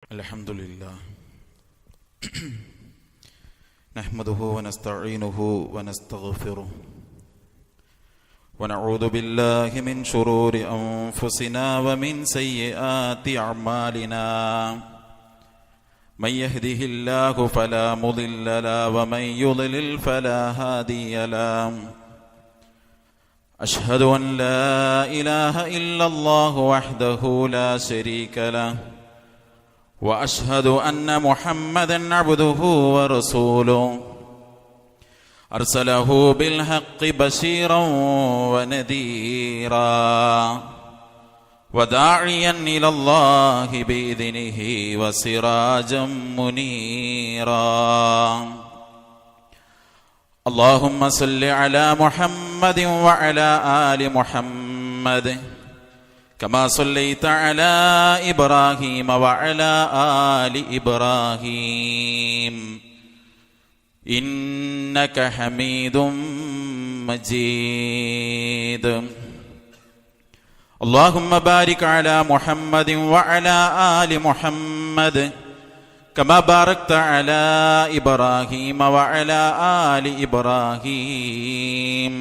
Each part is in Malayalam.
الحمد لله نحمده ونستعينه ونستغفره ونعوذ بالله من شرور أنفسنا ومن سيئات أعمالنا من يهده الله فلا مضل له ومن يضلل فلا هادي له أشهد أن لا إله إلا الله وحده لا شريك له وأشهد أن محمدًا عبده ورسوله أرسله بالحق بشيرًا ونذيرًا وداعيًا إلى الله بإذنه وسراجًا منيرًا اللهم صل على محمد وعلى آل محمد كما صليت على إبراهيم وعلى آل إبراهيم إنك حميد مجيد اللهم بارك على محمد وعلى آل محمد كما باركت على إبراهيم وعلى آل إبراهيم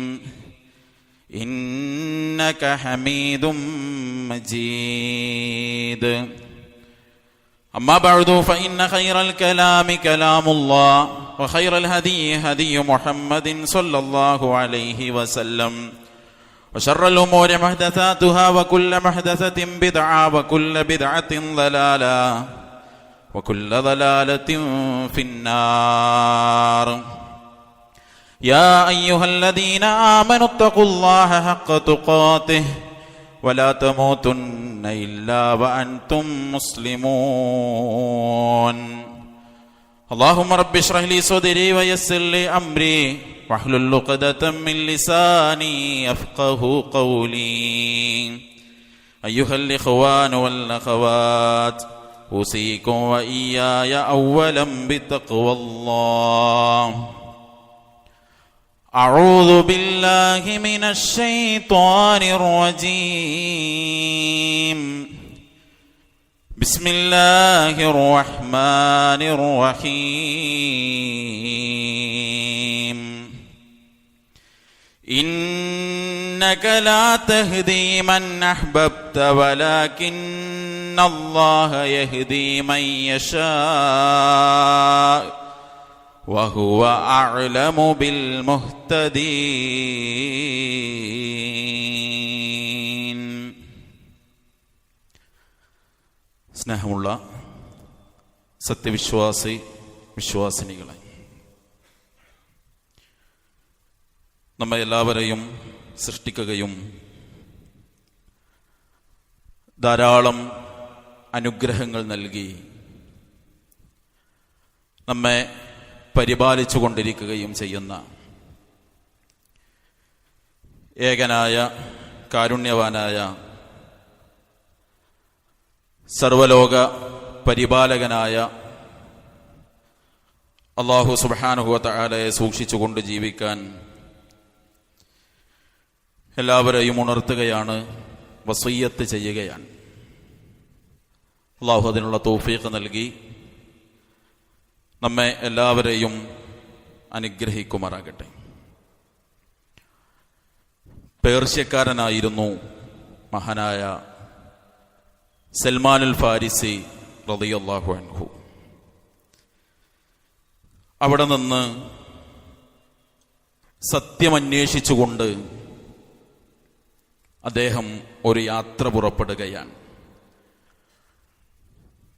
إنك حميد مجيد أما بعد فإن خير الكلام كلام الله وخير الهدي هدي محمد صلى الله عليه وسلم وشر الأمور محدثاتها وكل محدثة بدعة وكل بدعة ضلالة وكل ضلالة في النار يا أيها الذين آمنوا اتقوا الله حق تقاته ولا تموتن إلا وأنتم مسلمون اللهم رب اشرح لي صدري ويسر لي أمري واحلل عقدة من لساني يفقهوا قولي أيها الإخوان والأخوات أوصيكم وإياي أولا بتقوى الله أعوذ بالله من الشيطان الرجيم بسم الله الرحمن الرحيم إنك لا تهدي من أحببت ولكن الله يهدي من يشاء وهو أعلم بالمهتدين സ്നേഹമുള്ള സത്യവിശ്വാസി വിശ്വാസിനികളെ, നമ്മെ എല്ലാവരെയും സൃഷ്ടിക്കുകയും ധാരാളം അനുഗ്രഹങ്ങൾ നൽകി നമ്മെ പരിപാലിച്ചു കൊണ്ടിരിക്കുകയും ചെയ്യുന്ന ഏകനായ കാരുണ്യവാനായ സർവലോക പരിപാലകനായ അല്ലാഹു സുബ്ഹാനഹു വ തആലയെ സൂക്ഷിച്ചുകൊണ്ട് ജീവിക്കാൻ എല്ലാവരെയും ഉണർത്തുകയാണ്, വസിയ്യത്ത് ചെയ്യുകയാണ്. അല്ലാഹു അതിനുള്ള തൗഫീഖ് നൽകി നമ്മെ എല്ലാവരെയും അനുഗ്രഹിക്കുമാറാകട്ടെ. പേർഷ്യക്കാരനായിരുന്നു മഹാനായ സൽമാനുൽ ഫാരിസി റളിയല്ലാഹു അൻഹു. അവിടെ നിന്ന് സത്യമന്വേഷിച്ചുകൊണ്ട് അദ്ദേഹം ഒരു യാത്ര പുറപ്പെടുകയാണ്.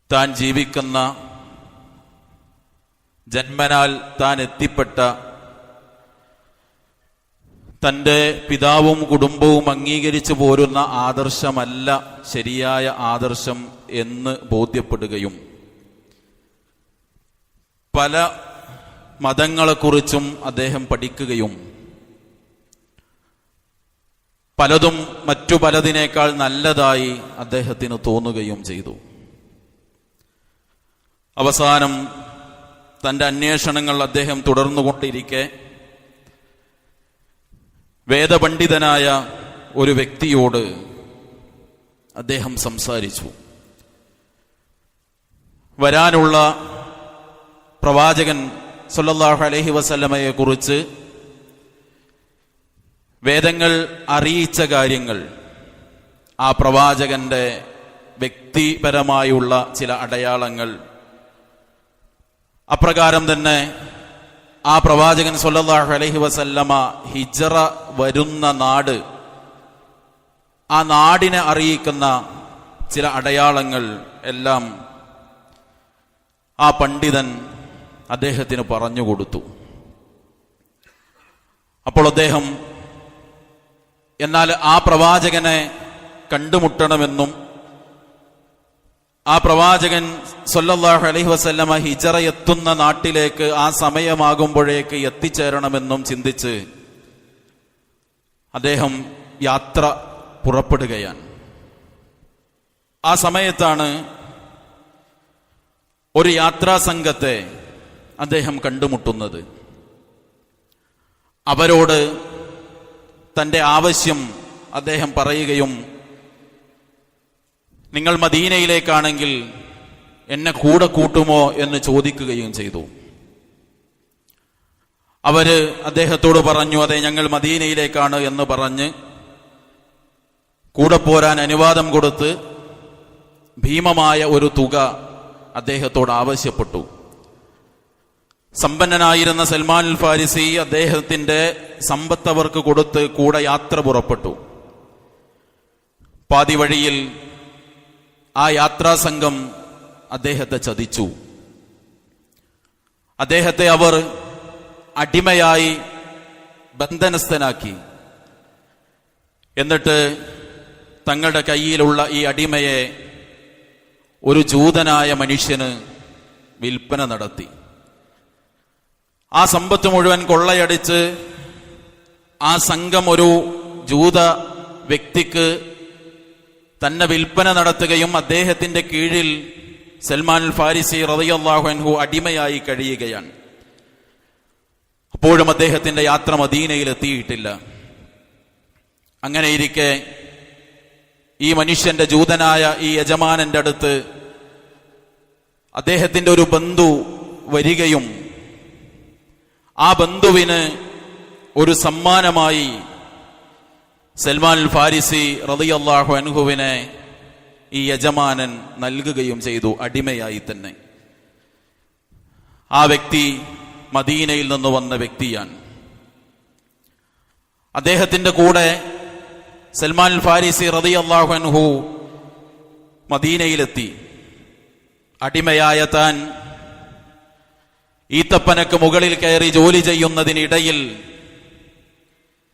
താൻ ജീവിക്കുന്ന, ജന്മനാൽ താൻ എത്തിപ്പെട്ട, തൻ്റെ പിതാവും കുടുംബവും അംഗീകരിച്ചു പോരുന്ന ആദർശമല്ല ശരിയായ ആദർശം എന്ന് ബോധ്യപ്പെടുകയും പല മതങ്ങളെക്കുറിച്ചും അദ്ദേഹം പഠിക്കുകയും പലതും മറ്റു പലതിനേക്കാൾ നല്ലതായി അദ്ദേഹത്തിന് തോന്നുകയും ചെയ്തു. അവസാനം തൻ്റെ അന്വേഷണങ്ങൾ അദ്ദേഹം തുടർന്നുകൊണ്ടിരിക്കെ വേദപണ്ഡിതനായ ഒരു വ്യക്തിയോട് അദ്ദേഹം സംസാരിച്ചു. വരാനുള്ള പ്രവാചകൻ സല്ലല്ലാഹു അലൈഹി വസല്ലമയെ കുറിച്ച് വേദങ്ങൾ അറിയിച്ച കാര്യങ്ങൾ, ആ പ്രവാചകന്റെ വ്യക്തിപരമായുള്ള ചില അടയാളങ്ങൾ, അപ്രകാരം തന്നെ ആ പ്രവാചകൻ സല്ലല്ലാഹു അലൈഹി വസല്ലമ ഹിജ്റ വരുന്ന നാട്, ആ നാടിനെ അറിയിക്കുന്ന ചില അടയാളങ്ങൾ എല്ലാം ആ പണ്ഡിതൻ അദ്ദേഹത്തിന് പറഞ്ഞുകൊടുത്തു. അപ്പോൾ അദ്ദേഹം എന്നാൽ ആ പ്രവാചകനെ കണ്ടുമുട്ടണമെന്നും ആ പ്രവാചകൻ സല്ലല്ലാഹു അലൈഹി വസല്ലമ ഹിജ്റ എത്തുന്ന നാട്ടിലേക്ക് ആ സമയമാകുമ്പോഴേക്ക് എത്തിച്ചേരണമെന്നും ചിന്തിച്ച് അദ്ദേഹം യാത്ര പുറപ്പെടുകയാണ്. ആ സമയത്താണ് ഒരു യാത്രാ സംഘത്തെ അദ്ദേഹം കണ്ടുമുട്ടുന്നത്. അവരോട് തന്റെ ആവശ്യം അദ്ദേഹം പറയുകയും, നിങ്ങൾ മദീനയിലേക്കാണെങ്കിൽ എന്നെ കൂടെ കൂട്ടുമോ എന്ന് ചോദിക്കുകയും ചെയ്തു. അവര് അദ്ദേഹത്തോട് പറഞ്ഞു, അതെ, ഞങ്ങൾ മദീനയിലേക്കാണ് എന്ന് പറഞ്ഞ് കൂടെ പോരാൻ അനുവാദം കൊടുത്ത് ഭീമമായ ഒരു തുക അദ്ദേഹത്തോട് ആവശ്യപ്പെട്ടു. സമ്പന്നനായിരുന്ന സൽമാൻ അൽ ഫാരിസി അദ്ദേഹത്തിന്റെ സമ്പത്ത് അവർക്ക് കൊടുത്ത് കൂടെ യാത്ര പുറപ്പെട്ടു. പാതി വഴിയിൽ ആ യാത്രാ സംഘം അദ്ദേഹത്തെ ചതിച്ചു. അദ്ദേഹത്തെ അവർ അടിമയായി ബന്ധനസ്ഥനാക്കി. എന്നിട്ട് തങ്ങളുടെ കയ്യിലുള്ള ഈ അടിമയെ ഒരു ജൂതനായ മനുഷ്യന് വിൽപ്പന നടത്തി. ആ സമ്പത്ത് മുഴുവൻ കൊള്ളയടിച്ച് ആ സംഘം ഒരു ജൂത വ്യക്തിക്ക് തന്നെ വിൽപ്പന നടത്തുകയും അദ്ദേഹത്തിന്റെ കീഴിൽ സൽമാൻ അൽ ഫാരിസി റളിയല്ലാഹു അൻഹു അടിമയായി കഴിയുകയാണ്. അപ്പോഴും അദ്ദേഹത്തിന്റെ യാത്ര മദീനയിൽ എത്തിയിട്ടില്ല. അങ്ങനെയിരിക്കെ ഈ മനുഷ്യന്റെ ജൂതനായ ഈ യജമാനന്റെ അടുത്ത് അദ്ദേഹത്തിന്റെ ഒരു ബന്ധു വരികയും ആ ബന്ധുവിന് ഒരു സമ്മാനമായി സൽമാൻ അൽ ഫാരിസി റളിയല്ലാഹു അൻഹുവിനെ ഈ യജമാനൻ നൽകുകയും ചെയ്തു, അടിമയായി തന്നെ. ആ വ്യക്തി മദീനയിൽ നിന്ന് വന്ന വ്യക്തിയാണ്. അദ്ദേഹത്തിന്റെ കൂടെ സൽമാൻ അൽ ഫാരിസി റളിയല്ലാഹു അൻഹു മദീനയിലെത്തി. അടിമയായ താൻ ഈത്തപ്പനക്ക് മുകളിൽ കയറി ജോലി ചെയ്യുന്നതിനിടയിൽ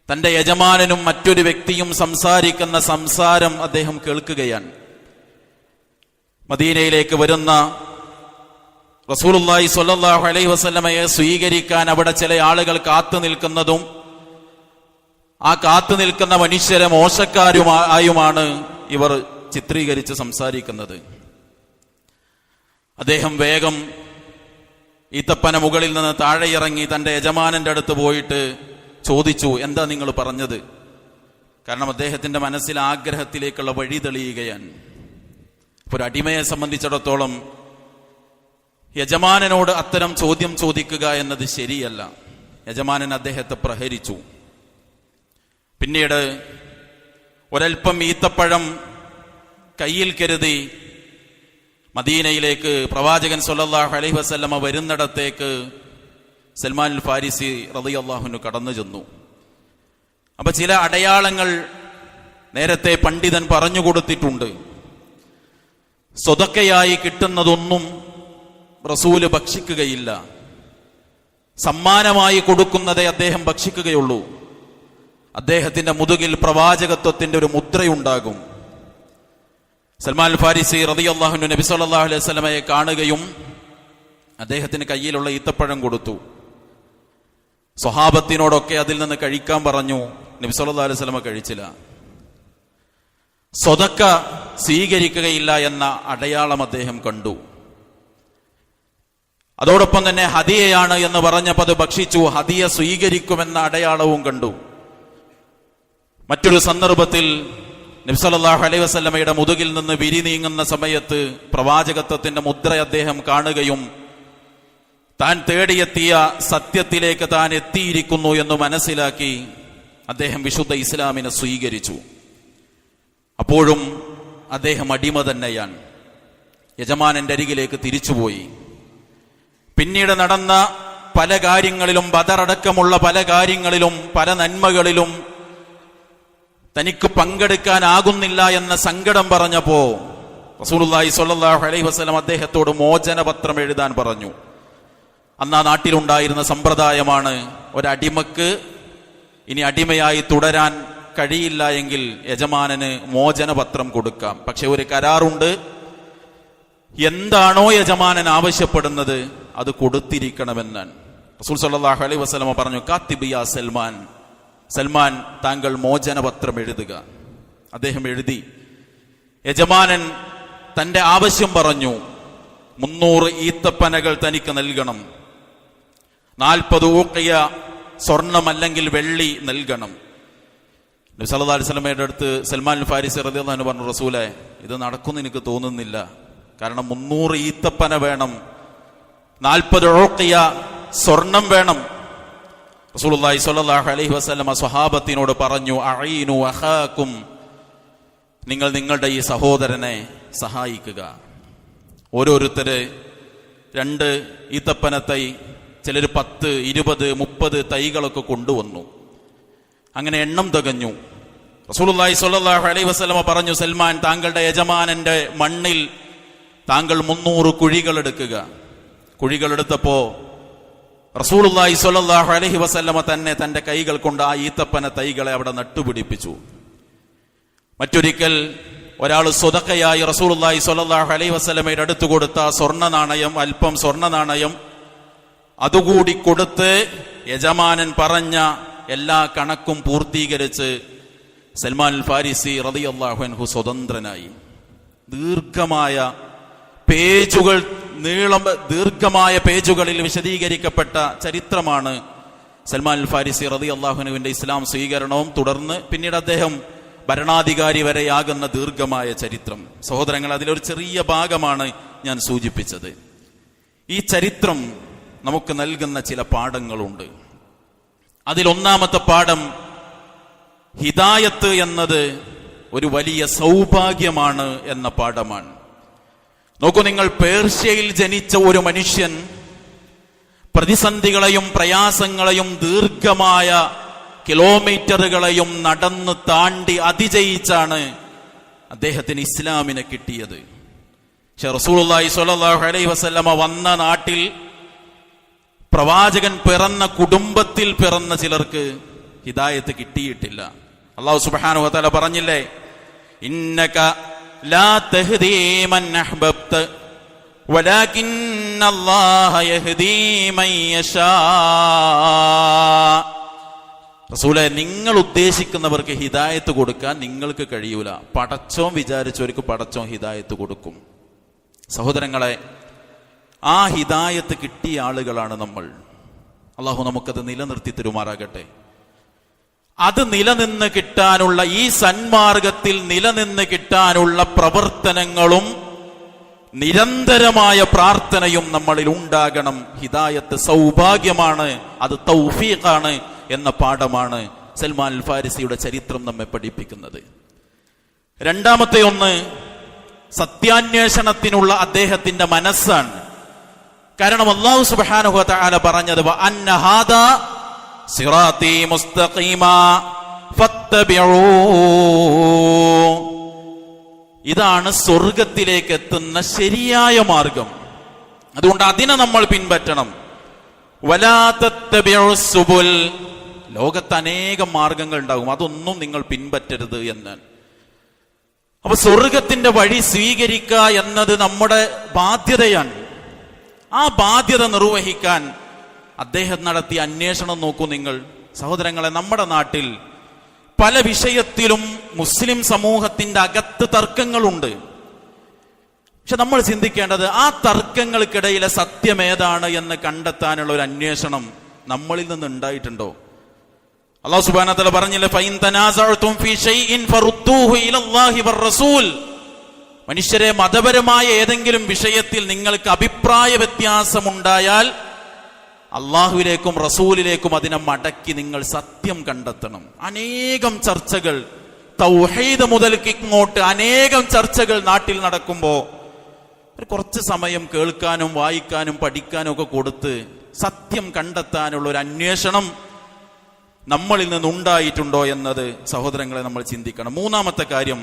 തന്റെ യജമാനനും മറ്റൊരു വ്യക്തിയും സംസാരിക്കുന്ന സംസാരം അദ്ദേഹം കേൾക്കുകയാണ്. മദീനയിലേക്ക് വരുന്ന റസൂലുള്ളാഹി സ്വല്ലല്ലാഹു അലൈഹി വസല്ലമയെ സ്വീകരിക്കാൻ അവിടെ ചില ആളുകൾ കാത്തു നിൽക്കുന്നതും ആ കാത്തു നിൽക്കുന്ന മനുഷ്യരെ മോശക്കാരുമായുമാണ് ഇവർ ചിത്രീകരിച്ച് സംസാരിക്കുന്നത്. അദ്ദേഹം വേഗം ഈത്തപ്പന മുകളിൽ നിന്ന് താഴെ ഇറങ്ങി തന്റെ യജമാനന്റെ അടുത്ത് പോയിട്ട് ചോദിച്ചു, എന്താ നിങ്ങൾ പറഞ്ഞത്? കാരണം അദ്ദേഹത്തിന്റെ മനസ്സിൽ ആഗ്രഹത്തിലേക്കുള്ള വഴി തെളിയുകയാണ്. ഒരു അടിമയെ സംബന്ധിച്ചിടത്തോളം യജമാനനോട് അത്തരം ചോദ്യം ചോദിക്കുക എന്നത് ശരിയല്ല. യജമാനൻ അദ്ദേഹത്തെ പ്രഹരിച്ചു. പിന്നീട് ഒരൽപ്പം ഈത്തപ്പഴം കയ്യിൽ കരുതി മദീനയിലേക്ക് പ്രവാചകൻ സ്വല്ലല്ലാഹു അലൈഹി വസല്ലമ വരുന്നിടത്തേക്ക് സൽമാൻ അൽ ഫാരിസി റളിയല്ലാഹു അൻഹു കടന്നു ചെന്നു. അപ്പൊ ചില അടയാളങ്ങൾ നേരത്തെ പണ്ഡിതൻ പറഞ്ഞു കൊടുത്തിട്ടുണ്ട്. സ്വതക്കയായി കിട്ടുന്നതൊന്നും റസൂല് ഭക്ഷിക്കുകയില്ല. സമ്മാനമായി കൊടുക്കുന്നതേ അദ്ദേഹം ഭക്ഷിക്കുകയുള്ളൂ. അദ്ദേഹത്തിന്റെ മുതുകിൽ പ്രവാചകത്വത്തിന്റെ ഒരു മുദ്രയുണ്ടാകും. സൽമാൻ അൽ ഫാരിസി റളിയല്ലാഹു അൻഹു നബി സല്ലല്ലാഹു അലൈഹി വസല്ലമയെ കാണുകയും അദ്ദേഹത്തിന് കയ്യിലുള്ള ഈത്തപ്പഴം കൊടുത്തു. സ്വഹാബത്തിനോടൊക്കെ അതിൽ നിന്ന് കഴിക്കാൻ പറഞ്ഞു. നബി സല്ലല്ലാഹു അലൈഹി വസല്ലമ കഴിച്ചില്ല. സ്വതക്ക സ്വീകരിക്കുകയില്ല എന്ന അടയാളം അദ്ദേഹം കണ്ടു. അതോടൊപ്പം തന്നെ ഹദിയയാണ് എന്ന് പറഞ്ഞപ്പോൾ അത് ഭക്ഷിച്ചു. ഹദിയ സ്വീകരിക്കുമെന്ന അടയാളവും കണ്ടു. മറ്റൊരു സന്ദർഭത്തിൽ നബി സല്ലല്ലാഹു അലൈഹി വസല്ലമയുടെ മുതുകിൽ നിന്ന് വിരി നീങ്ങുന്ന സമയത്ത് പ്രവാചകത്വത്തിന്റെ മുദ്ര അദ്ദേഹം കാണുകയും താൻ തേടിയെത്തിയ സത്യത്തിലേക്ക് താൻ എത്തിയിരിക്കുന്നു എന്ന് മനസ്സിലാക്കി അദ്ദേഹം വിശുദ്ധ ഇസ്ലാമിനെ സ്വീകരിച്ചു. അപ്പോഴും അദ്ദേഹം അടിമ തന്നെയാണ്. യജമാനന്റെ അരികിലേക്ക് തിരിച്ചുപോയി. പിന്നീട് നടന്ന പല കാര്യങ്ങളിലും, ബദറടക്കമുള്ള പല കാര്യങ്ങളിലും, പല നന്മകളിലും തനിക്ക് പങ്കെടുക്കാനാകുന്നില്ല എന്ന സങ്കടം പറഞ്ഞപ്പോ റസൂലുള്ളാഹി സ്വല്ലല്ലാഹു അലൈഹി വസല്ലം അദ്ദേഹത്തോട് മോചനപത്രം എഴുതാൻ പറഞ്ഞു. അന്ന് ആ നാട്ടിലുണ്ടായിരുന്ന സമ്പ്രദായമാണ്, ഒരടിമക്ക് ഇനി അടിമയായി തുടരാൻ കഴിയില്ല എങ്കിൽ യജമാനന് മോചനപത്രം കൊടുക്കാം. പക്ഷെ ഒരു കരാറുണ്ട്, എന്താണോ യജമാനൻ ആവശ്യപ്പെടുന്നത് അത് കൊടുത്തിരിക്കണമെന്നാണ്. റസൂൽ സല്ലല്ലാഹു അലൈഹി വസല്ലം പറഞ്ഞു, കാത്തിബ് യാ സൽമാൻ, സൽമാൻ താങ്കൾ മോചനപത്രം എഴുതുക. അദ്ദേഹം എഴുതി. യജമാനൻ തന്റെ ആവശ്യം പറഞ്ഞു. 300 ഈത്തപ്പനകൾ തനിക്ക് നൽകണം, 40 ഊഖിയ സ്വർണം അല്ലെങ്കിൽ വെള്ളി നൽകണം. നബി സല്ലല്ലാഹു അലൈഹി വസല്ലമയുടെ അടുത്ത് സൽമാൻ ഫാരിസി റളിയല്ലാഹു അൻഹു പറഞ്ഞു, റസൂലേ, ഇത് നടക്കുമെന്ന് എനിക്ക് തോന്നുന്നില്ല. കാരണം 300 ഈത്തപ്പന വേണം, 40 ഊഖിയ സ്വർണം വേണം. റസൂലുള്ളാഹി സ്വല്ലല്ലാഹു അലൈഹി വസല്ലമ സ്വഹാബത്തിനോട് പറഞ്ഞു, അഈനു അഖാകും, നിങ്ങൾ നിങ്ങളുടെ ഈ സഹോദരനെ സഹായിക്കുക. ഓരോരുത്തര് 2 ഈത്തപ്പന തൈ, ചിലർ 10, 20, 30 തൈകളൊക്കെ കൊണ്ടുവന്നു. അങ്ങനെ എണ്ണം തികഞ്ഞു. റസൂലുള്ളാഹി സ്വല്ലല്ലാഹു അലൈഹി വസല്ലമ പറഞ്ഞു, സൽമാൻ, താങ്കളുടെ യജമാനന്റെ മണ്ണിൽ താങ്കൾ 300 കുഴികൾ എടുക്കുക. കുഴികളെടുത്തപ്പോ റസൂലുള്ളാഹി സ്വല്ലല്ലാഹു അലൈഹി വസല്ലമ തന്നെ തന്റെ കൈകൾ കൊണ്ട് ആ ഈത്തപ്പന തൈകളെ അവിടെ നട്ടുപിടിപ്പിച്ചു. മറ്റൊരിക്കൽ ഒരാൾ സ്വതക്കയായി റസൂലുള്ളാഹി സ്വല്ലല്ലാഹു അലൈഹി വസല്ലമയുടെ അടുത്ത് കൊടുത്ത സ്വർണ്ണ നാണയം, അല്പം സ്വർണ്ണ നാണയം അതുകൂടി കൊടുത്ത് യജമാനൻ പറഞ്ഞ എല്ലാ കണക്കും പൂർത്തീകരിച്ച് സൽമാൻ ഫാരിസി റളിയല്ലാഹു അൻഹു സ്വതന്ത്രനായി. ദീർഘമായ പേജുകളിൽ വിശദീകരിക്കപ്പെട്ട ചരിത്രമാണ് സൽമാൻ ഫാരിസി റളിയല്ലാഹു അൻഹുവിന്റെ ഇസ്ലാം സ്വീകരണവും തുടർന്ന് പിന്നീട് അദ്ദേഹം ഭരണാധികാരി വരെയാകുന്ന ദീർഘമായ ചരിത്രം. സഹോദരങ്ങൾ, അതിലൊരു ചെറിയ ഭാഗമാണ് ഞാൻ സൂചിപ്പിച്ചത്. ഈ ചരിത്രം നമുക്ക് നൽകുന്ന ചില പാഠങ്ങളുണ്ട്. അതിലൊന്നാമത്തെ പാഠം, ഹിദായത്ത് എന്നത് ഒരു വലിയ സൗഭാഗ്യമാണ് എന്ന പാഠമാണ്. നോക്കൂ നിങ്ങൾ, പേർഷ്യയിൽ ജനിച്ച ഒരു മനുഷ്യൻ പ്രതിസന്ധികളെയും പ്രയാസങ്ങളെയും ദീർഘമായ കിലോമീറ്ററുകളെയും നടന്ന് താണ്ടി അതിജയിച്ചാണ് അദ്ദേഹത്തിന് ഇസ്ലാമിനെ കിട്ടിയത്. പക്ഷെ റസൂലുള്ളാഹി സ്വല്ലല്ലാഹു അലൈഹി വസല്ലമ വന്ന നാട്ടിൽ, പ്രവാചകൻ പിറന്ന കുടുംബത്തിൽ പിറന്ന ചിലർക്ക് ഹിദായത്ത് കിട്ടിയിട്ടില്ല. അല്ലാഹു സുബ്ഹാനഹു വ തആല പറഞ്ഞില്ലേ, ഇന്നക ലാ തഹ്ദീ മൻ അഹ്ബബ്ത വലാകിന്നല്ലാഹ യഹ്ദീ മൻ യശാ. റസൂലേ, നിങ്ങൾ ഉദ്ദേശിക്കുന്നവർക്ക് ഹിദായത്ത് കൊടുക്കാൻ നിങ്ങൾക്ക് കഴിയൂല. പടച്ചോൻ വിചാരിച്ചവർക്ക് പടച്ചോൻ ഹിദായത്ത് കൊടുക്കും. സഹോദരങ്ങളെ, ആ ഹിദായത്ത് കിട്ടിയ ആളുകളാണ് നമ്മൾ. അള്ളാഹു നമുക്കത് നിലനിർത്തി തരുമാറാകട്ടെ. അത് നിലനിന്ന് കിട്ടാനുള്ള, ഈ സന്മാർഗത്തിൽ നിലനിന്ന് കിട്ടാനുള്ള പ്രവർത്തനങ്ങളും നിരന്തരമായ പ്രാർത്ഥനയും നമ്മളിൽ ഉണ്ടാകണം. ഹിദായത്ത് സൗഭാഗ്യമാണ്, അത് തൗഫീഖാണ് എന്ന പാഠമാണ് സൽമാൻ അൽ ഫാരിസിയുടെ ചരിത്രം നമ്മെ പഠിപ്പിക്കുന്നത്. രണ്ടാമത്തെ ഒന്ന്, സത്യാന്വേഷണത്തിനുള്ള അദ്ദേഹത്തിന്റെ മനസ്സാണ്. കാരണം അല്ലാഹു സുബ്ഹാനഹു വ തആല പറഞ്ഞത്, വഅന്ന ഹാദാ സിറാത്തീ മുസ്തഖീമാ ഫത്തബിഊ, ഇതാണ് സ്വർഗത്തിലേക്ക് എത്തുന്ന ശരിയായ മാർഗം. അതുകൊണ്ട് അതിനെ നമ്മൾ പിൻപറ്റണം. വലാ തത്തബിഉ സുബുൽ, ലോകത്ത് അനേകം മാർഗങ്ങൾ ഉണ്ടാകും, അതൊന്നും നിങ്ങൾ പിൻപറ്റരുത് എന്നാണ്. അപ്പൊ സ്വർഗത്തിന്റെ വഴി സ്വീകരിക്കുക എന്നത് നമ്മുടെ ബാധ്യതയാണ്. ആ ബാധ്യത നിർവഹിക്കാൻ അദ്ദേഹം നടത്തിയ അന്വേഷണം നോക്കൂ നിങ്ങൾ. സഹോദരങ്ങളെ, നമ്മുടെ നാട്ടിൽ പല വിഷയത്തിലും മുസ്ലിം സമൂഹത്തിന്റെ അകത്ത് തർക്കങ്ങളുണ്ട്. പക്ഷെ നമ്മൾ ചിന്തിക്കേണ്ടത്, ആ തർക്കങ്ങൾക്കിടയിലെ സത്യം ഏതാണ് എന്ന് കണ്ടെത്താനുള്ള ഒരു അന്വേഷണം നമ്മളിൽ നിന്ന് ഉണ്ടായിട്ടുണ്ടോ? അല്ലാഹു സുബ്ഹാനഹു വ തആല പറഞ്ഞില്ലേ, ഫഇൻ തനാസഅതും ഫീ ഷൈഇൻ ഫറുദ്ദൂഹു ഇലല്ലാഹി വറസൂൽ. മനുഷ്യരെ, മതപരമായ ഏതെങ്കിലും വിഷയത്തിൽ നിങ്ങൾക്ക് അഭിപ്രായ വ്യത്യാസമുണ്ടായാൽ അള്ളാഹുവിലേക്കും റസൂലിലേക്കും അതിനെ മടക്കി നിങ്ങൾ സത്യം കണ്ടെത്തണം. അനേകം ചർച്ചകൾ, തൗഹീദ് മുതൽക്ക് ഇങ്ങോട്ട് അനേകം ചർച്ചകൾ നാട്ടിൽ നടക്കുമ്പോൾ കുറച്ച് സമയം കേൾക്കാനും വായിക്കാനും പഠിക്കാനും ഒക്കെ കൊടുത്ത് സത്യം കണ്ടെത്താനുള്ള ഒരു അന്വേഷണം നമ്മളിൽ നിന്നുണ്ടായിട്ടുണ്ടോ എന്നത് സഹോദരങ്ങളെ നമ്മൾ ചിന്തിക്കണം. മൂന്നാമത്തെ കാര്യം,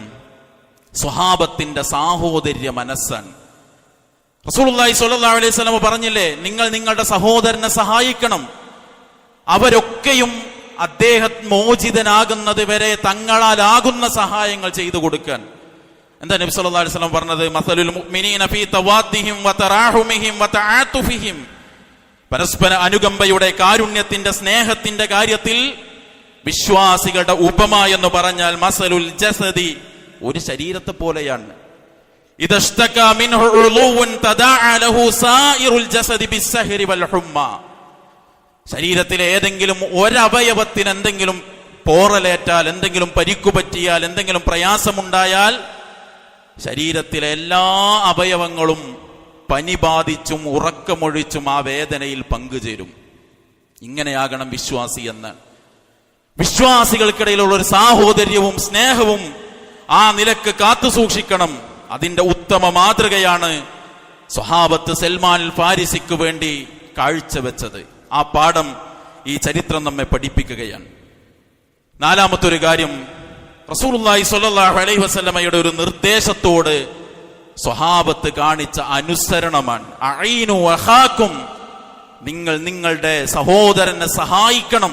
സ്വഹാബത്തിന്റെ സാഹോദര്യ മനസ്സാണ്. റസൂലുള്ളാഹി സ്വല്ലല്ലാഹു അലൈഹി വസല്ലം പറഞ്ഞില്ലേ, നിങ്ങൾ നിങ്ങളുടെ സഹോദരനെ സഹായിക്കണം. അവരൊക്കെയും അദ്ദേഹം മോചിതനാകുന്നത് വരെ തങ്ങളാലാകുന്ന സഹായങ്ങൾ ചെയ്തു കൊടുക്കാൻ. എന്താ നബി സല്ലല്ലാഹു അലൈഹി വസല്ലം പറഞ്ഞത്? മസലുൽ മുഅ്മിനീന ഫീ തവാദ്ദിഹിം വതറാഹുമിഹിം വതആതുഫിഹിം. പരസ്പര അനുകമ്പയുടെ, കാരുണ്യത്തിന്റെ, സ്നേഹത്തിന്റെ കാര്യത്തിൽ വിശ്വാസികളുടെ ഉപമ എന്ന് പറഞ്ഞാൽ മസലുൽ ജസദി, ഒരു ശരീരത്തെ പോലെയാണ്. ഇദസ്തകാ മിൻഹു ഉളൂൻ തദാഅ ലഹു സായിറുൽ ജസദി ബിസ്സഹരി വൽ ഹുമ്മ. ശരീരത്തിലെ ഏതെങ്കിലും ഒരവയവത്തിന് എന്തെങ്കിലും പോറലേറ്റാൽ, എന്തെങ്കിലും പരിക്കു പറ്റിയാൽ, എന്തെങ്കിലും പ്രയാസമുണ്ടായാൽ ശരീരത്തിലെ എല്ലാ അവയവങ്ങളും പനി ബാധിച്ചും ഉറക്കമൊഴിച്ചും ആ വേദനയിൽ പങ്കുചേരും. ഇങ്ങനെയാകണം വിശ്വാസി എന്ന്. വിശ്വാസികൾക്കിടയിലുള്ള ഒരു സാഹോദര്യവും സ്നേഹവും ആ നിലക്ക് കാത്തു സൂക്ഷിക്കണം. അതിന്റെ ഉത്തമ മാതൃകയാണ് സ്വഹാബത്ത് സൽമാൻ ഫാരിസിക്ക് വേണ്ടി കാഴ്ചവെച്ചത്. ആ പാഠം ഈ ചരിത്രം നമ്മെ പഠിപ്പിക്കുകയാണ്. നാലാമത്തെ ഒരു കാര്യം, റസൂലുള്ളാഹി സ്വല്ലല്ലാഹു അലൈഹി വസല്ലമയുടെ ഒരു നിർദ്ദേശത്തോട് സ്വഹാബത്ത് കാണിച്ച അനുസരണമാണ്. അഈനു അഖാക്കും, നിങ്ങൾ നിങ്ങളുടെ സഹോദരനെ സഹായിക്കണം.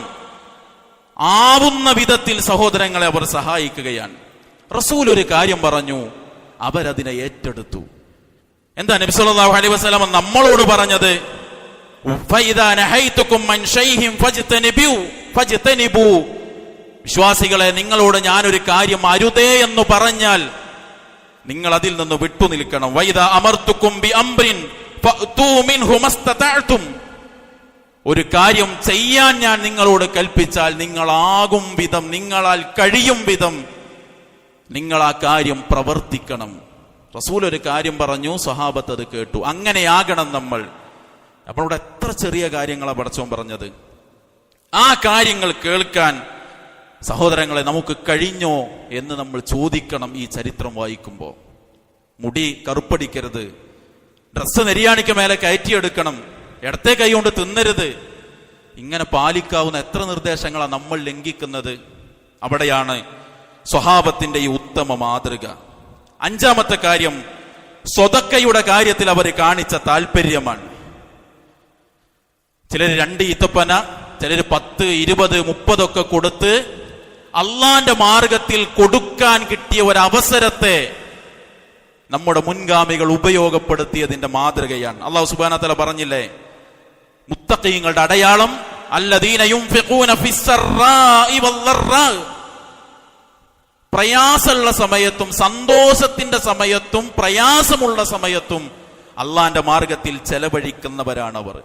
ആവുന്ന വിധത്തിൽ സഹോദരങ്ങളെ അവർ സഹായിക്കുകയാണ്. റസൂൽ ഒരു കാര്യം പറഞ്ഞു, അവരതിനെ ഏറ്റെടുത്തു. എന്താ നബി സല്ലല്ലാഹു അലൈഹി വസല്ലം നമ്മളോട് പറഞ്ഞത്? ഫൈദാ നഹൈതുകും മൻ ഷൈഇൻ ഫജ്തനിബു. വിശ്വാസികളെ, നിങ്ങളോട് ഞാനൊരു കാര്യം അരുതേ എന്ന് പറഞ്ഞാൽ നിങ്ങൾ അതിൽ നിന്ന് വിട്ടുനിൽക്കണം. വൈദാ അമർതുകും ബി അംറിൻ ഫഅ്തൂ മിൻഹു മസ്തതഅ്തും. ഒരു കാര്യം ചെയ്യാൻ ഞാൻ നിങ്ങളോട് കൽപ്പിച്ചാൽ നിങ്ങളാകും വിധം, നിങ്ങളാൽ കഴിയും വിധം നിങ്ങൾ ആ കാര്യം പ്രവർത്തിക്കണം. റസൂൽ ഒരു കാര്യം പറഞ്ഞു, സ്വഹാബത്ത് അത് കേട്ടു. അങ്ങനെയാകണം നമ്മൾ. നമ്മളോട് എത്ര ചെറിയ കാര്യങ്ങളാണ് പടച്ചോൻ പറഞ്ഞത്. ആ കാര്യങ്ങൾ കേൾക്കാൻ സഹോദരങ്ങളെ നമുക്ക് കഴിഞ്ഞോ എന്ന് നമ്മൾ ചോദിക്കണം. ഈ ചരിത്രം വായിക്കുമ്പോൾ മുടി കറുപ്പടിക്കരുത്, ഡ്രസ്സ് നെരിയാണിക്ക് മേലെ കയറ്റിയെടുക്കണം, ഇടത്തെ കൈ കൊണ്ട് തിന്നരുത്. ഇങ്ങനെ പാലിക്കാവുന്ന എത്ര നിർദ്ദേശങ്ങളാണ് നമ്മൾ ലംഘിക്കുന്നത്. അവിടെയാണ് സ്വഹാബത്തിന്റെ ഈ ഉത്തമ മാതൃക. അഞ്ചാമത്തെ കാര്യം, സ്വതക്കയുടെ കാര്യത്തിൽ അവർ കാണിച്ച താല്പര്യമാണ്. ചിലർ 2 ഈത്തപ്പന, ചിലർ 10, 20, 30 ഒക്കെ കൊടുത്ത് അള്ളാന്റെ മാർഗത്തിൽ കൊടുക്കാൻ കിട്ടിയ ഒരവസരത്തെ നമ്മുടെ മുൻഗാമികൾ ഉപയോഗപ്പെടുത്തിയതിന്റെ മാതൃകയാണ്. അല്ലാഹു സുബ്ഹാനഹു വ തആല പറഞ്ഞില്ലേ, മുത്തഖീങ്ങളുടെ അടയാളം അല്ലദീന യുൻഫിഖൂന ഫിസ്സറാഇ വല്ലറാ. പ്രയാസമുള്ള സമയത്തും സന്തോഷത്തിന്റെ സമയത്തും പ്രയാസമുള്ള സമയത്തും അള്ളാന്റെ മാർഗത്തിൽ ചെലവഴിക്കുന്നവരാണവർ.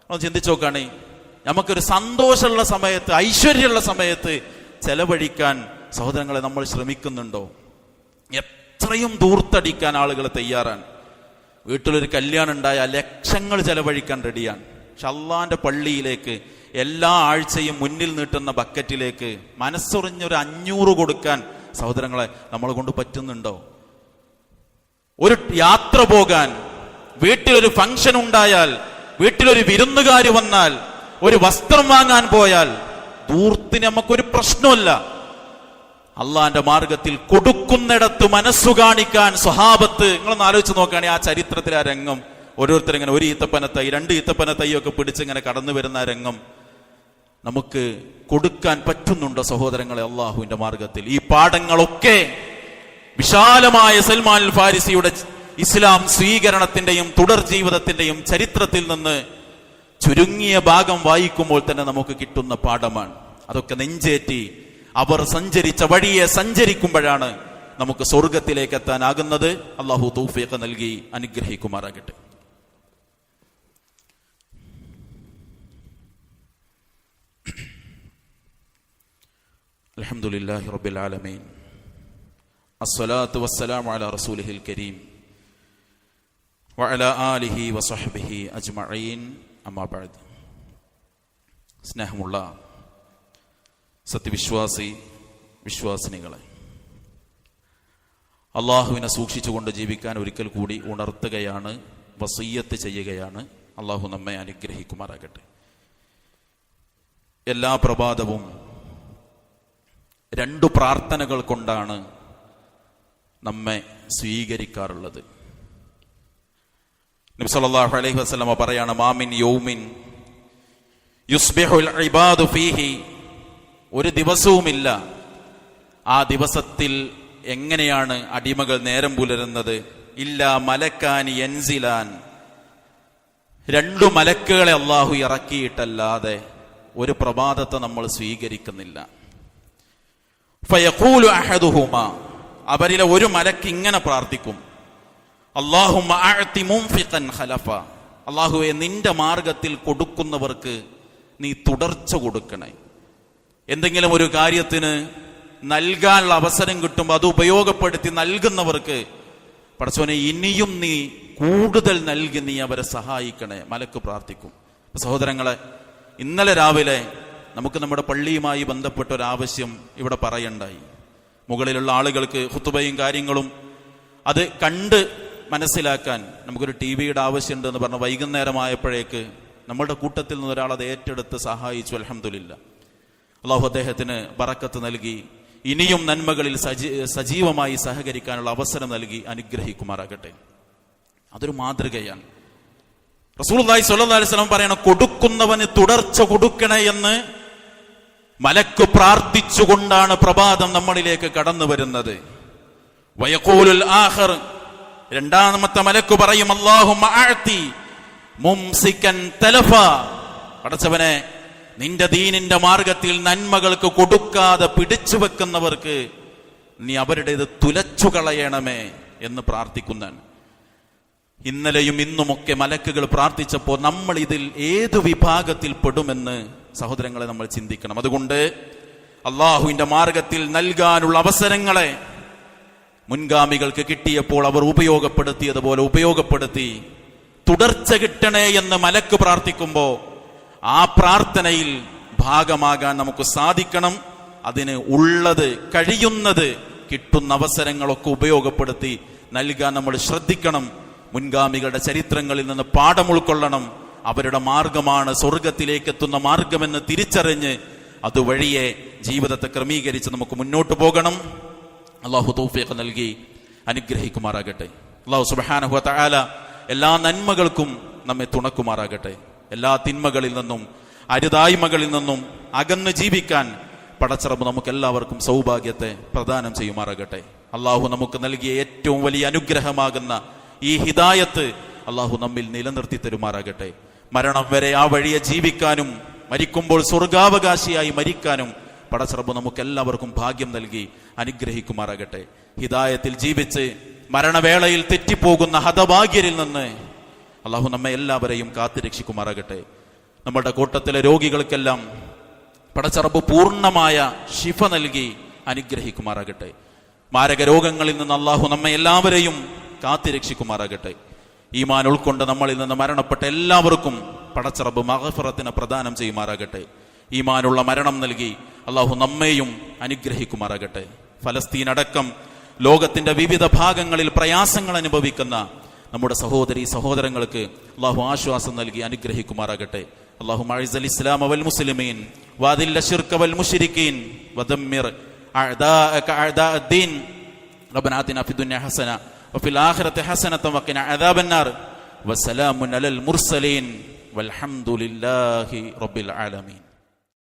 ചിന്തിച്ചു നോക്കാണ്, നമുക്കൊരു സന്തോഷമുള്ള സമയത്ത്, ഐശ്വര്യമുള്ള സമയത്ത് ചെലവഴിക്കാൻ സഹോദരങ്ങളെ നമ്മൾ ശ്രമിക്കുന്നുണ്ടോ? എത്രയും ദൂർത്തടിക്കാൻ ആളുകൾ തയ്യാറാണ്. വീട്ടിലൊരു കല്യാണം ഉണ്ടായാൽ ലക്ഷങ്ങൾ ചെലവഴിക്കാൻ റെഡിയാണ്. പക്ഷെ അള്ളാന്റെ പള്ളിയിലേക്ക് എല്ലാ ആഴ്ചയും മുന്നിൽ നീട്ടുന്ന ബക്കറ്റിലേക്ക് മനസ്സൊറിഞ്ഞൊരു 500 കൊടുക്കാൻ സഹോദരങ്ങളെ നമ്മളെ കൊണ്ട് പറ്റുന്നുണ്ടോ? ഒരു യാത്ര പോകാൻ, വീട്ടിലൊരു ഫംഗ്ഷൻ ഉണ്ടായാൽ, വീട്ടിലൊരു വിരുന്നുകാർ വന്നാൽ, ഒരു വസ്ത്രം വാങ്ങാൻ പോയാൽ ദൂർത്തിന് നമുക്കൊരു പ്രശ്നമല്ല. അള്ളാന്റെ മാർഗത്തിൽ കൊടുക്കുന്നിടത്ത് മനസ്സു കാണിക്കാൻ സ്വഹാബത്ത്, നിങ്ങളൊന്ന് ആലോചിച്ച് നോക്കുകയാണെ ആ ചരിത്രത്തിലെ ആ രംഗം. ഓരോരുത്തർ ഇങ്ങനെ 1 ഈത്തപ്പനത്തൈ 2 ഈത്തപ്പനത്തൈ ഒക്കെ പിടിച്ചിങ്ങനെ കടന്നു വരുന്ന രംഗം നമുക്ക് കൊടുക്കാൻ പറ്റുന്നുണ്ടോ സഹോദരങ്ങളെ അള്ളാഹുവിന്റെ മാർഗത്തിൽ? ഈ പാഠങ്ങളൊക്കെ വിശാലമായ സൽമാൻ അൽ ഫാരിസിയുടെ ഇസ്ലാം സ്വീകരണത്തിന്റെയും തുടർ ജീവിതത്തിന്റെയും ചരിത്രത്തിൽ നിന്ന് ചുരുങ്ങിയ ഭാഗം വായിക്കുമ്പോൾ തന്നെ നമുക്ക് കിട്ടുന്ന പാഠമാണ്. അതൊക്കെ നെഞ്ചേറ്റി അവർ സഞ്ചരിച്ച വഴിയെ സഞ്ചരിക്കുമ്പോഴാണ് നമുക്ക് സ്വർഗത്തിലേക്ക് എത്താനാകുന്നത്. അള്ളാഹു തൗഫീഖ് നൽകി അനുഗ്രഹിക്കുമാറാകട്ടെ. അൽഹംദുലില്ലാഹി റബ്ബിൽ ആലമീൻ അസ്സലാത്തു വസ്സലാമു അലാ റസൂലിഹിൽ കരീം വഅലാ ആലിഹി വസഹ്ബിഹി അജ്മഈൻ അമ്മാ ബഅദ്. സ്നേഹമുള്ള സത്യവിശ്വാസി വിശ്വാസിനികളെ, അള്ളാഹുവിനെ സൂക്ഷിച്ചുകൊണ്ട് ജീവിക്കാൻ ഒരിക്കൽ കൂടി ഉണർത്തുകയാണ്, വസിയ്യത്ത് ചെയ്യുകയാണ്. അള്ളാഹു നമ്മെ അനുഗ്രഹിക്കുമാറാകട്ടെ. എല്ലാ പ്രഭാതവും 2 പ്രാർത്ഥനകൾ കൊണ്ടാണ് നമ്മെ സ്വീകരിക്കാറുള്ളത്. നബി സല്ലല്ലാഹു അലൈഹി വസല്ലമ പറയാണ്, മാമിൻ യൗമിൻ യുസ്ബിഹുൽ ഇബാദു ഫീഹി, ഒരു ദിവസവുമില്ല ആ ദിവസത്തിൽ എങ്ങനെയാണ് അടിമകൾ നേരം പുലരുന്നത്, ഇല്ല മലക്കാനി യൻസിലാൻ, 2 മലക്കുകളെ അള്ളാഹു ഇറക്കിയിട്ടല്ലാതെ ഒരു പ്രഭാതത്തെ നമ്മൾ സ്വീകരിക്കുന്നില്ല. ഫയഖൂലു അഹദുഹുമാ, അവരിലെ ഒരു മലക്ക് ഇങ്ങനെ പ്രാർത്ഥിക്കും, അല്ലാഹുമ്മ അഅതി മുൻഫിഖൻ ഖലഫ, അല്ലാഹുവേ നിന്റെ മാർഗത്തിൽ കൊടുക്കുന്നവർക്ക് നീ തുടർച്ച കൊടുക്കണേ. എന്തെങ്കിലും ഒരു കാര്യത്തിന് നൽകാനുള്ള അവസരം കിട്ടുമ്പോൾ അത് ഉപയോഗപ്പെടുത്തി നൽകുന്നവർക്ക് പടച്ചോനെ ഇനിയും നീ കൂടുതൽ നൽകി നീ അവരെ സഹായിക്കണേ. മലക്ക് പ്രാർത്ഥിക്കും. സഹോദരങ്ങളെ, ഇന്നലെ രാവിലെ നമുക്ക് നമ്മുടെ പള്ളിയുമായി ബന്ധപ്പെട്ട ഒരു ആവശ്യം ഇവിടെ പറയണ്ടായി. മുകളിലുള്ള ആളുകൾക്ക് ഖുതുബയും കാര്യങ്ങളും അത് കണ്ട് മനസ്സിലാക്കാൻ നമുക്കൊരു ടിവിയുടെ ആവശ്യമുണ്ട് എന്ന് പറഞ്ഞ് വൈകുന്നേരമായപ്പോഴേക്ക് നമ്മളുടെ കൂട്ടത്തിൽ നിന്ന് ഒരാൾ അത് ഏറ്റെടുത്ത് സഹായിച്ചു. അൽഹംദുലില്ലാ, അള്ളാഹു അദ്ദേഹത്തിന് ബറക്കത്ത് നൽകി, ഇനിയും നന്മകളിൽ സജീവമായി സഹകരിക്കാനുള്ള അവസരം നൽകി അനുഗ്രഹിക്കുമാറാകട്ടെ. അതൊരു മാതൃകയാണ്. റസൂലുള്ളാഹി സ്വല്ലല്ലാഹു അലൈഹി വസല്ലം പറയണം, കൊടുക്കുന്നവന് തുടർച്ച കൊടുക്കണേ എന്ന് മലക്ക് പ്രാർത്ഥിച്ചുകൊണ്ടാണ് പ്രഭാതം നമ്മളിലേക്ക് കടന്നു വരുന്നത്. വയഖൂലുൽ ആഖർ, രണ്ടാമത്തെ മലക്ക് പറയും, അല്ലാഹുമ്മ അഅതി മുംസികൻ തലഫ, പടച്ചവനെ നിന്റെ ദീനിന്റെ മാർഗത്തിൽ നന്മകൾക്ക് കൊടുക്കാതെ പിടിച്ചു വെക്കുന്നവർക്ക് നീ അവരുടേത് തുലച്ചു കളയണമേ എന്ന് പ്രാർത്ഥിക്കുന്നതാണ്. ഇന്നലെയും ഇന്നുമൊക്കെ മലക്കുകൾ പ്രാർത്ഥിച്ചപ്പോൾ നമ്മൾ ഇതിൽ ഏതു വിഭാഗത്തിൽ പെടുമെന്ന് സഹോദരങ്ങളെ നമ്മൾ ചിന്തിക്കണം. അതുകൊണ്ട് അള്ളാഹുവിന്റെ മാർഗത്തിൽ നൽകാനുള്ള അവസരങ്ങളെ മുൻഗാമികൾക്ക് കിട്ടിയപ്പോൾ അവർ ഉപയോഗപ്പെടുത്തിയതുപോലെ ഉപയോഗപ്പെടുത്തി തുടർച്ച കിട്ടണേ എന്ന് മലക്ക് പ്രാർത്ഥിക്കുമ്പോൾ ആ പ്രാർത്ഥനയിൽ ഭാഗമാകാൻ നമുക്ക് സാധിക്കണം. അതിന് ഉള്ളത്, കഴിയുന്നത്, കിട്ടുന്ന അവസരങ്ങളൊക്കെ ഉപയോഗപ്പെടുത്തി നൽകാൻ നമ്മൾ ശ്രദ്ധിക്കണം. മുൻഗാമികളുടെ ചരിത്രങ്ങളിൽ നിന്ന് പാഠം ഉൾക്കൊള്ളണം. അവരുടെ മാർഗമാണ് സ്വർഗത്തിലേക്ക് എത്തുന്ന മാർഗമെന്ന് തിരിച്ചറിഞ്ഞ് അതുവഴിയെ ജീവിതത്തെ ക്രമീകരിച്ച് നമുക്ക് മുന്നോട്ട് പോകണം. അള്ളാഹു തൗഫീഖ് നൽകി അനുഗ്രഹിക്കുമാറാകട്ടെ. അള്ളാഹു സുബ്ഹാനഹു വ തആല എല്ലാ നന്മകൾക്കും നമ്മെ തുണക്കുമാറാകട്ടെ. എല്ലാ തിന്മകളിൽ നിന്നും അരുതായ്മകളിൽ നിന്നും അകന്ന് ജീവിക്കാൻ പടച്ചറബ് നമുക്ക് എല്ലാവർക്കും സൗഭാഗ്യത്തെ പ്രദാനം ചെയ്യുമാറാകട്ടെ. അള്ളാഹു നമുക്ക് നൽകിയ ഏറ്റവും വലിയ അനുഗ്രഹമാകുന്ന ഈ ഹിദായത്ത് അള്ളാഹു നമ്മിൽ നിലനിർത്തി തരുമാറാകട്ടെ. മരണം വരെ ആ വഴിയെ ജീവിക്കാനും മരിക്കുമ്പോൾ സ്വർഗാവകാശിയായി മരിക്കാനും പടച്ചറബ് നമുക്ക് എല്ലാവർക്കും ഭാഗ്യം നൽകി അനുഗ്രഹിക്കുമാറാകട്ടെ. ഹിദായത്തിൽ ജീവിച്ച് മരണവേളയിൽ തെറ്റിപ്പോകുന്ന ഹതഭാഗ്യരിൽ നിന്ന് അള്ളാഹു നമ്മെ എല്ലാവരെയും കാത്തുരക്ഷിക്കുമാറാകട്ടെ. നമ്മളുടെ കൂട്ടത്തിലെ രോഗികൾക്കെല്ലാം പടച്ചറബ് പൂർണ്ണമായ ശിഫ നൽകി അനുഗ്രഹിക്കുമാറാകട്ടെ. മാരക രോഗങ്ങളിൽ നിന്ന് അള്ളാഹു നമ്മെ എല്ലാവരെയും കാത്തുരക്ഷിക്കുമാറാകട്ടെ. ഈമാൻ ഉൾക്കൊണ്ട് നമ്മളിൽ നിന്ന് മരണപ്പെട്ട എല്ലാവർക്കും പടച്ചറബ് മഗ്ഫിറത്തിനെ പ്രദാനം ചെയ്യുമാറാകട്ടെ. ഈമാനുള്ള മരണം നൽകി അള്ളാഹു നമ്മെയും അനുഗ്രഹിക്കുമാറാകട്ടെ. ഫലസ്തീൻ അടക്കം ലോകത്തിന്റെ വിവിധ ഭാഗങ്ങളിൽ പ്രയാസങ്ങൾ അനുഭവിക്കുന്ന നമ്മുടെ സഹോദരി സഹോദരങ്ങൾക്ക് അള്ളാഹു ആശ്വാസം നൽകി അനുഗ്രഹിക്കുമാറാകട്ടെ. അല്ലാഹു അഇസ്സൽ ഇസ്ലാമ വൽ മുസ്ലിമീൻ വദില്ല ശിർക വൽ മുശ്രിക്കീൻ വദമ്മിർ അഅദാഅക അഅദാഅദ്ദീൻ റബ്ബനാ ആതിനാ ഫിദ്ദുനിയ ഹസന വഫിൽ ആഖിറതി ഹസനത വഖിനാ അദാബന്നാർ വസലാമുൻ അലൽ മുർസലീൻ വൽഹംദുലില്ലാഹി റബ്ബിൽ ആലമീൻ.